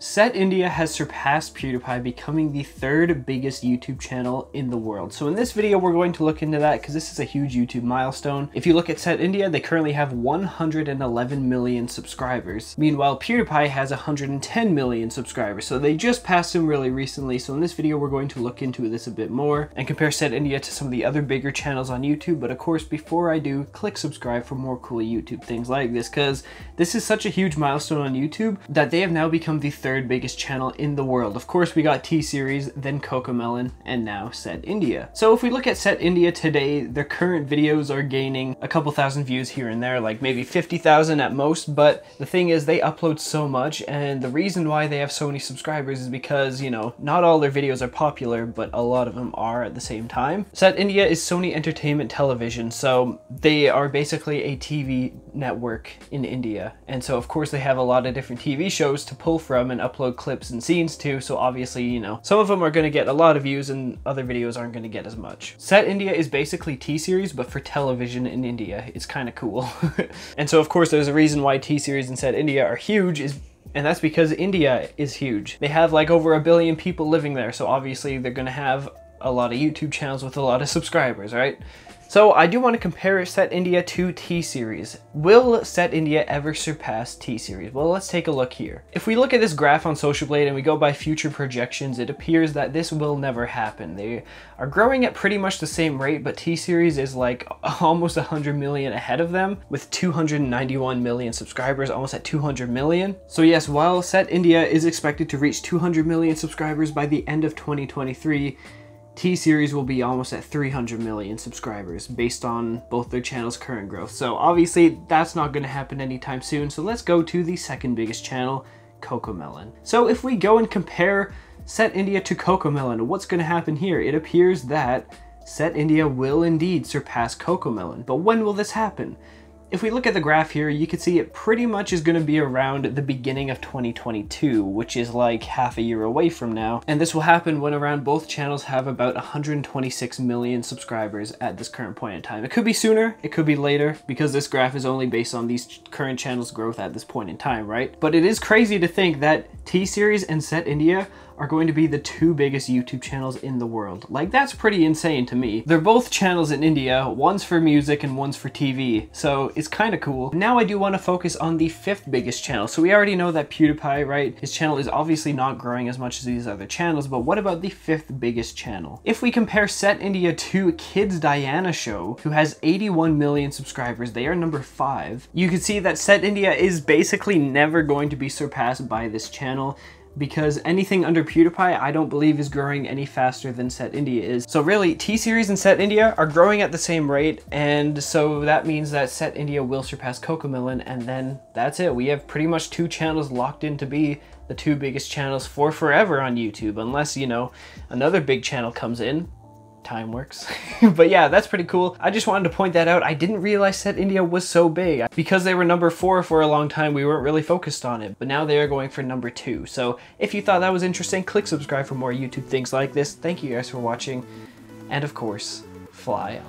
Set India has surpassed PewDiePie, becoming the third biggest YouTube channel in the world. So in this video, we're going to look into that because this is a huge YouTube milestone. If you look at Set India, they currently have 111 million subscribers. Meanwhile, PewDiePie has 110 million subscribers. So they just passed him really recently. So in this video, we're going to look into this a bit more and compare Set India to some of the other bigger channels on YouTube. But of course, before I do, click subscribe for more cool YouTube things like this, because this is such a huge milestone on YouTube that they have now become the third biggest channel in the world. Of course, we got T-Series, then CoComelon, and now Set India. So if we look at Set India today, their current videos are gaining a couple thousand views here and there, like maybe 50,000 at most, but the thing is they upload so much, and the reason why they have so many subscribers is because, you know, not all their videos are popular, but a lot of them are at the same time. Set India is Sony Entertainment Television, so they are basically a TV network in India, and so of course they have a lot of different TV shows to pull from and upload clips and scenes to, so obviously, you know, some of them are going to get a lot of views and other videos aren't going to get as much. Set India is basically T-Series, but for television in India. It's kind of cool. And so of course there's a reason why T-Series and Set India are huge, and that's because India is huge. They have like over 1 billion people living there, so obviously they're going to have a lot of YouTube channels with a lot of subscribers, right? So I do want to compare Set India to T-Series. Will Set India ever surpass T-Series? Well, let's take a look here. If we look at this graph on Social Blade and we go by future projections, it appears that this will never happen. They are growing at pretty much the same rate, but T-Series is like almost 100 million ahead of them with 291 million subscribers, almost at 200 million. So yes, while Set India is expected to reach 200 million subscribers by the end of 2023, T-Series will be almost at 300 million subscribers based on both their channels' current growth. So obviously that's not going to happen anytime soon. So let's go to the second biggest channel, CoComelon. So if we go and compare Set India to CoComelon, what's going to happen here? It appears that Set India will indeed surpass CoComelon. But when will this happen? If we look at the graph here, you can see it pretty much is going to be around the beginning of 2022, which is like half a year away from now. And this will happen when around both channels have about 126 million subscribers at this current point in time. It could be sooner, it could be later, because this graph is only based on these current channels' growth at this point in time, right? But it is crazy to think that T-Series and Set India are going to be the two biggest YouTube channels in the world. Like, that's pretty insane to me. They're both channels in India, one's for music and one's for TV, so it's kind of cool. Now I do want to focus on the fifth biggest channel. So we already know that PewDiePie, right? His channel is obviously not growing as much as these other channels, but what about the fifth biggest channel? If we compare Set India to Kids Diana Show, who has 81 million subscribers, they are number 5. You can see that Set India is basically never going to be surpassed by this channel, because anything under PewDiePie, I don't believe is growing any faster than Set India is. So really, T-Series and Set India are growing at the same rate, and so that means that Set India will surpass CoComelon, and then that's it. We have pretty much two channels locked in to be the two biggest channels for forever on YouTube, unless, you know, another big channel comes in. Timeworks. But yeah, that's pretty cool. I just wanted to point that out. I didn't realize Set India was so big. Because they were number 4 for a long time, we weren't really focused on it, but now they are going for number 2. So if you thought that was interesting, click subscribe for more YouTube things like this. Thank you guys for watching, and of course, fly on.